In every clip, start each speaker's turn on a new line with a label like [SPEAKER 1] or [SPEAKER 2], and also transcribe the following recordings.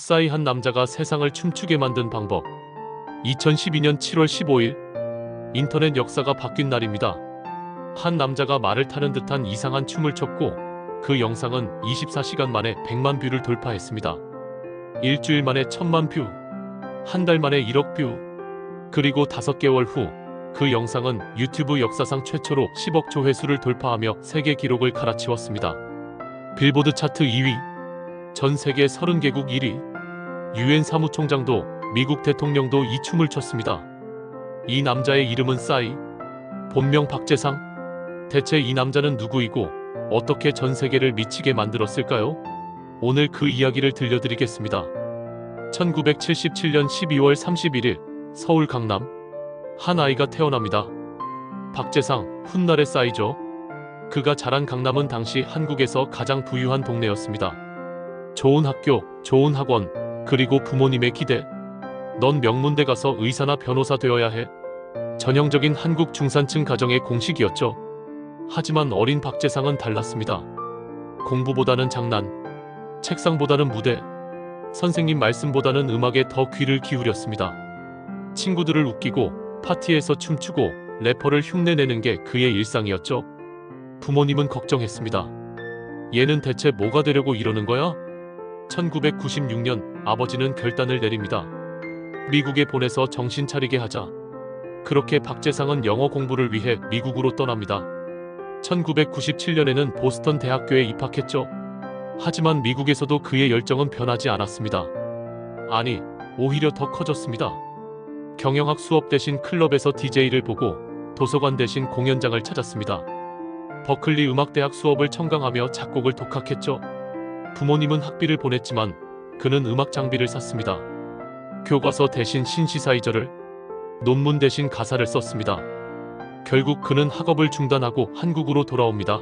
[SPEAKER 1] 싸이 한 남자가 세상을 춤추게 만든 방법. 2012년 7월 15일 인터넷 역사가 바뀐 날입니다. 한 남자가 말을 타는 듯한 이상한 춤을 췄고 그 영상은 24시간 만에 100만 뷰를 돌파했습니다. 일주일 만에 1000만 뷰, 한 달 만에 1억 뷰, 그리고 5개월 후 그 영상은 유튜브 역사상 최초로 10억 조회수를 돌파하며 세계 기록을 갈아치웠습니다. 빌보드 차트 2위, 전 세계 30개국 1위, UN 사무총장도 미국 대통령도 이 춤을 췄습니다. 이 남자의 이름은 싸이, 본명 박재상. 대체 이 남자는 누구이고 어떻게 전 세계를 미치게 만들었을까요? 오늘 그 이야기를 들려드리겠습니다. 1977년 12월 31일 서울 강남. 한 아이가 태어납니다. 박재상, 훗날의 싸이죠. 그가 자란 강남은 당시 한국에서 가장 부유한 동네였습니다. 좋은 학교, 좋은 학원, 그리고 부모님의 기대. 넌 명문대 가서 의사나 변호사 되어야 해. 전형적인 한국 중산층 가정의 공식이었죠. 하지만 어린 박재상은 달랐습니다. 공부보다는 장난, 책상보다는 무대, 선생님 말씀보다는 음악에 더 귀를 기울였습니다. 친구들을 웃기고 파티에서 춤추고 래퍼를 흉내내는 게 그의 일상이었죠. 부모님은 걱정했습니다. 얘는 대체 뭐가 되려고 이러는 거야? 1996년 아버지는 결단을 내립니다. 미국에 보내서 정신 차리게 하자. 그렇게 박재상은 영어 공부를 위해 미국으로 떠납니다. 1997년에는 보스턴 대학교에 입학했죠. 하지만 미국에서도 그의 열정은 변하지 않았습니다. 아니, 오히려 더 커졌습니다. 경영학 수업 대신 클럽에서 DJ를 보고 도서관 대신 공연장을 찾았습니다. 버클리 음악대학 수업을 청강하며 작곡을 독학했죠. 부모님은 학비를 보냈지만 그는 음악 장비를 샀습니다. 교과서 대신 신시사이저를, 논문 대신 가사를 썼습니다. 결국 그는 학업을 중단하고 한국으로 돌아옵니다.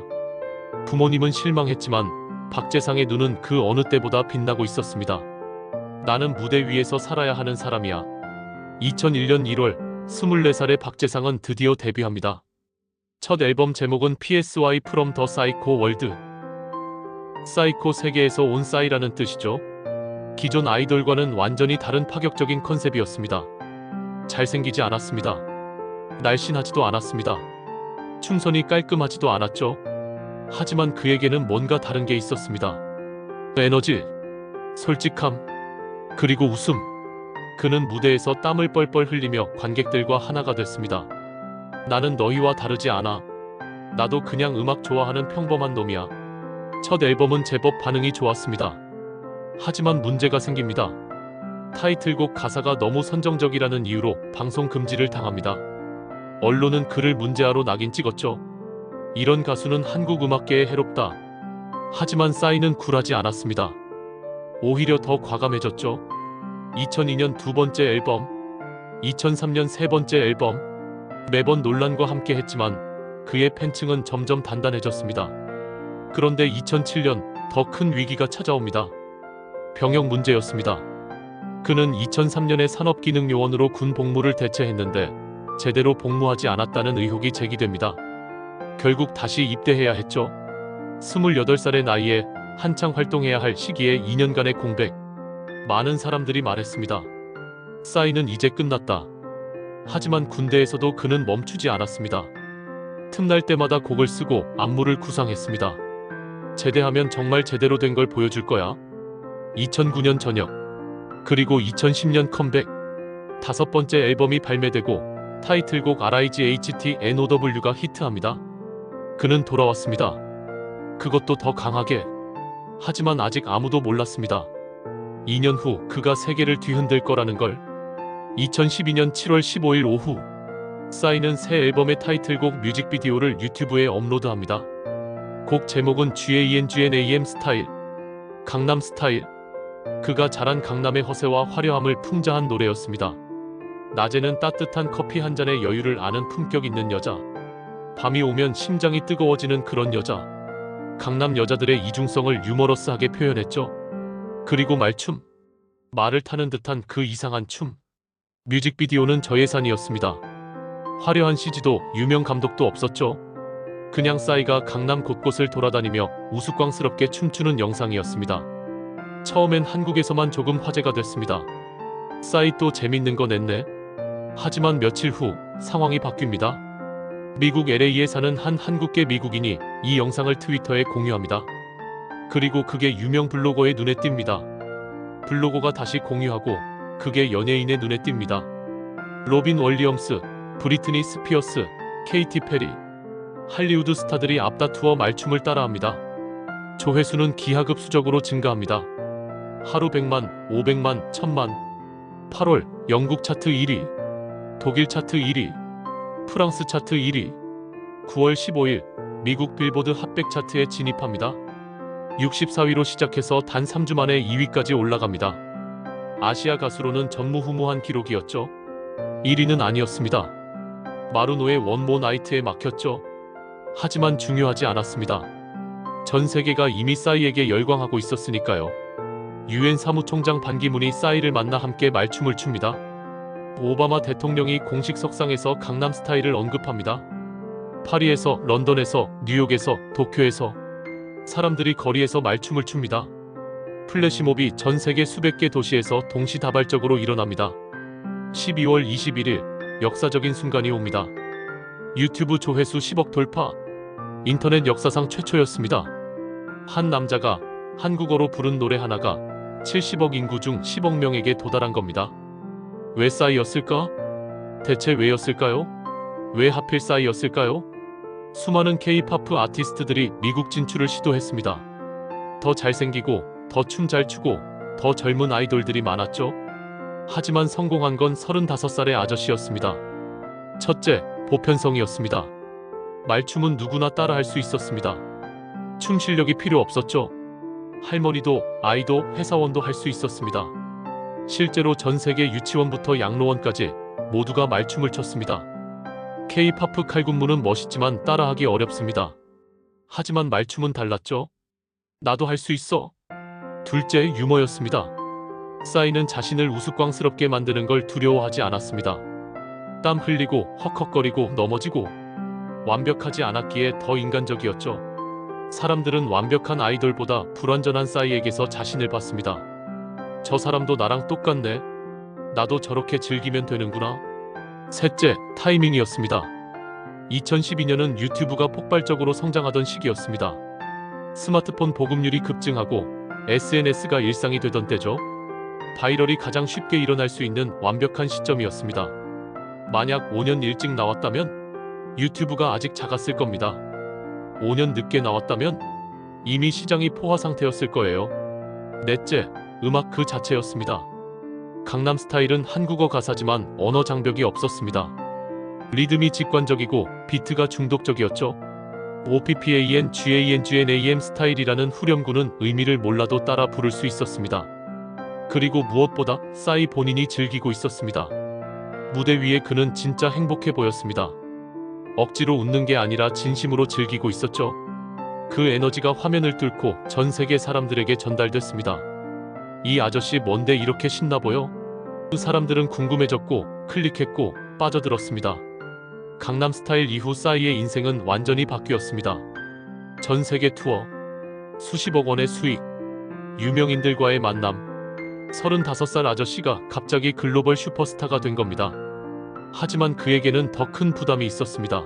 [SPEAKER 1] 부모님은 실망했지만 박재상의 눈은 그 어느 때보다 빛나고 있었습니다. 나는 무대 위에서 살아야 하는 사람이야. 2001년 1월 24살의 박재상은 드디어 데뷔합니다. 첫 앨범 제목은 PSY From The Psycho World. 사이코 세계에서 온 싸이라는 뜻이죠. 기존 아이돌과는 완전히 다른 파격적인 컨셉이었습니다. 잘생기지 않았습니다. 날씬하지도 않았습니다. 춤선이 깔끔하지도 않았죠. 하지만 그에게는 뭔가 다른 게 있었습니다. 에너지, 솔직함, 그리고 웃음. 그는 무대에서 땀을 뻘뻘 흘리며 관객들과 하나가 됐습니다. 나는 너희와 다르지 않아. 나도 그냥 음악 좋아하는 평범한 놈이야. 첫 앨범은 제법 반응이 좋았습니다. 하지만 문제가 생깁니다. 타이틀곡 가사가 너무 선정적이라는 이유로 방송 금지를 당합니다. 언론은 그를 문제아로 낙인 찍었죠. 이런 가수는 한국 음악계에 해롭다. 하지만 싸이는 굴하지 않았습니다. 오히려 더 과감해졌죠. 2002년 두 번째 앨범, 2003년 세 번째 앨범, 매번 논란과 함께 했지만 그의 팬층은 점점 단단해졌습니다. 그런데 2007년 더 큰 위기가 찾아옵니다. 병역 문제였습니다. 그는 2003년에 산업기능요원으로 군 복무를 대체했는데 제대로 복무하지 않았다는 의혹이 제기됩니다. 결국 다시 입대해야 했죠. 28살의 나이에 한창 활동해야 할 시기에 2년간의 공백. 많은 사람들이 말했습니다. 싸이는 이제 끝났다. 하지만 군대에서도 그는 멈추지 않았습니다. 틈날 때마다 곡을 쓰고 안무를 구상했습니다. 제대하면 정말 제대로 된 걸 보여줄 거야. 2009년 전역, 그리고 2010년 컴백. 5번째 앨범이 발매되고 타이틀곡 RIGHT NOW가 히트합니다. 그는 돌아왔습니다. 그것도 더 강하게. 하지만 아직 아무도 몰랐습니다. 2년 후 그가 세계를 뒤흔들 거라는 걸. 2012년 7월 15일 오후 싸이는 새 앨범의 타이틀곡 뮤직비디오를 유튜브에 업로드합니다. 곡 제목은 GANGNAM 스타일, 강남 스타일. 그가 자란 강남의 허세와 화려함을 풍자한 노래였습니다. 낮에는 따뜻한 커피 한 잔의 여유를 아는 품격 있는 여자, 밤이 오면 심장이 뜨거워지는 그런 여자. 강남 여자들의 이중성을 유머러스하게 표현했죠. 그리고 말춤, 말을 타는 듯한 그 이상한 춤. 뮤직비디오는 저예산이었습니다. 화려한 CG도 유명 감독도 없었죠. 그냥 싸이가 강남 곳곳을 돌아다니며 우스꽝스럽게 춤추는 영상이었습니다. 처음엔 한국에서만 조금 화제가 됐습니다. 싸이 또 재밌는 거 냈네. 하지만 며칠 후 상황이 바뀝니다. 미국 LA에 사는 한 한국계 미국인이 이 영상을 트위터에 공유합니다. 그리고 그게 유명 블로거의 눈에 띕니다. 블로거가 다시 공유하고 그게 연예인의 눈에 띕니다. 로빈 윌리엄스, 브리트니 스피어스, 케이티 페리, 할리우드 스타들이 앞다투어 말춤을 따라합니다. 조회수는 기하급수적으로 증가합니다. 하루 100만, 500만, 1000만. 8월 영국 차트 1위, 독일 차트 1위, 프랑스 차트 1위. 9월 15일 미국 빌보드 핫백 차트에 진입합니다. 64위로 시작해서 단 3주 만에 2위까지 올라갑니다. 아시아 가수로는 전무후무한 기록이었죠. 1위는 아니었습니다. 마루노의 원 모 나이트에 막혔죠. 하지만 중요하지 않았습니다. 전 세계가 이미 싸이에게 열광하고 있었으니까요. 유엔 사무총장 반기문이 싸이를 만나 함께 말춤을 춥니다. 오바마 대통령이 공식 석상에서 강남스타일을 언급합니다. 파리에서, 런던에서, 뉴욕에서, 도쿄에서 사람들이 거리에서 말춤을 춥니다. 플래시몹이 전 세계 수백 개 도시에서 동시다발적으로 일어납니다. 12월 21일 역사적인 순간이 옵니다. 유튜브 조회수 10억 돌파. 인터넷 역사상 최초였습니다. 한 남자가 한국어로 부른 노래 하나가 70억 인구 중 10억 명에게 도달한 겁니다. 왜 싸이였을까? 대체 왜였을까요? 왜 하필 싸이였을까요? 수많은 K-팝 아티스트들이 미국 진출을 시도했습니다. 더 잘생기고, 더 춤 잘 추고, 더 젊은 아이돌들이 많았죠. 하지만 성공한 건 35살의 아저씨였습니다. 첫째, 보편성이었습니다. 말춤은 누구나 따라할 수 있었습니다. 춤 실력이 필요 없었죠. 할머니도, 아이도, 회사원도 할 수 있었습니다. 실제로 전 세계 유치원부터 양로원까지 모두가 말춤을 췄습니다. K-팝 칼군무는 멋있지만 따라하기 어렵습니다. 하지만 말춤은 달랐죠. 나도 할 수 있어. 둘째, 유머였습니다. 싸이는 자신을 우스꽝스럽게 만드는 걸 두려워하지 않았습니다. 땀 흘리고 헉헉거리고 넘어지고 완벽하지 않았기에 더 인간적이었죠. 사람들은 완벽한 아이돌보다 불완전한 싸이에게서 자신을 봤습니다. 저 사람도 나랑 똑같네. 나도 저렇게 즐기면 되는구나. 셋째, 타이밍이었습니다. 2012년은 유튜브가 폭발적으로 성장하던 시기였습니다. 스마트폰 보급률이 급증하고 SNS가 일상이 되던 때죠. 바이럴이 가장 쉽게 일어날 수 있는 완벽한 시점이었습니다. 만약 5년 일찍 나왔다면 유튜브가 아직 작았을 겁니다. 5년 늦게 나왔다면 이미 시장이 포화 상태였을 거예요. 넷째, 음악 그 자체였습니다. 강남스타일은 한국어 가사지만 언어 장벽이 없었습니다. 리듬이 직관적이고 비트가 중독적이었죠. OPPANGANGNAM 스타일이라는 후렴구는 의미를 몰라도 따라 부를 수 있었습니다. 그리고 무엇보다 싸이 본인이 즐기고 있었습니다. 무대 위에 그는 진짜 행복해 보였습니다. 억지로 웃는 게 아니라 진심으로 즐기고 있었죠. 그 에너지가 화면을 뚫고 전 세계 사람들에게 전달됐습니다. 이 아저씨 뭔데 이렇게 신나 보여? 그 사람들은 궁금해졌고 클릭했고 빠져들었습니다. 강남스타일 이후 싸이의 인생은 완전히 바뀌었습니다. 전 세계 투어, 수십억 원의 수익, 유명인들과의 만남, 35살 아저씨가 갑자기 글로벌 슈퍼스타가 된 겁니다. 하지만 그에게는 더 큰 부담이 있었습니다.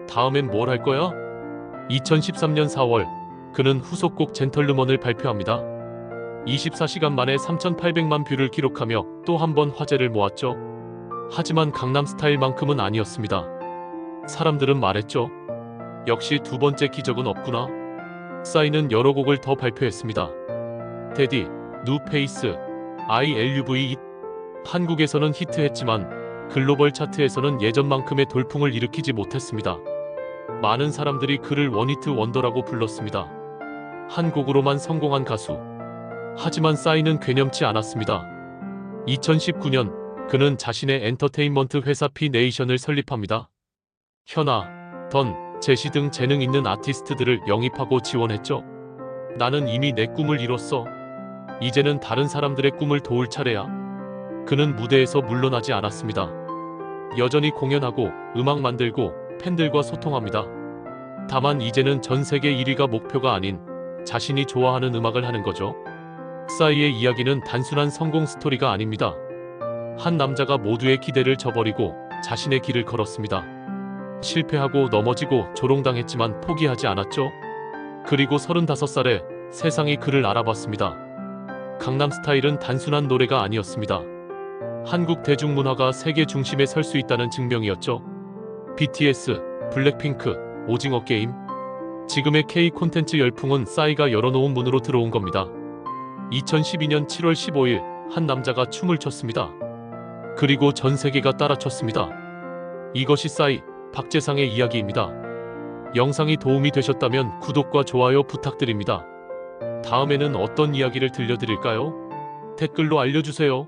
[SPEAKER 1] 다음엔 뭘 할 거야? 2013년 4월 그는 후속곡 젠털루먼을 발표합니다. 24시간 만에 3,800만 뷰를 기록하며 또 한 번 화제를 모았죠. 하지만 강남스타일만큼은 아니었습니다. 사람들은 말했죠. 역시 두 번째 기적은 없구나. 싸이는 여러 곡을 더 발표했습니다. 데디, 누페이스, ILUV. 한국에서는 히트했지만 글로벌 차트에서는 예전만큼의 돌풍을 일으키지 못했습니다. 많은 사람들이 그를 원히트 원더라고 불렀습니다. 한 곡으로만 성공한 가수. 하지만 싸이는 괴념치 않았습니다. 2019년 그는 자신의 엔터테인먼트 회사 P-네이션을 설립합니다. 현아, 던, 제시 등 재능 있는 아티스트들을 영입하고 지원했죠. 나는 이미 내 꿈을 이뤘어. 이제는 다른 사람들의 꿈을 도울 차례야. 그는 무대에서 물러나지 않았습니다. 여전히 공연하고 음악 만들고 팬들과 소통합니다. 다만 이제는 전 세계 1위가 목표가 아닌 자신이 좋아하는 음악을 하는 거죠. 싸이의 이야기는 단순한 성공 스토리가 아닙니다. 한 남자가 모두의 기대를 저버리고 자신의 길을 걸었습니다. 실패하고 넘어지고 조롱당했지만 포기하지 않았죠. 그리고 35살에 세상이 그를 알아봤습니다. 강남스타일은 단순한 노래가 아니었습니다. 한국 대중문화가 세계 중심에 설 수 있다는 증명이었죠. BTS, 블랙핑크, 오징어 게임. 지금의 K 콘텐츠 열풍은 싸이가 열어놓은 문으로 들어온 겁니다. 2012년 7월 15일 한 남자가 춤을 췄습니다. 그리고 전 세계가 따라췄습니다. 이것이 싸이, 박재상의 이야기입니다. 영상이 도움이 되셨다면 구독과 좋아요 부탁드립니다. 다음에는 어떤 이야기를 들려드릴까요? 댓글로 알려주세요.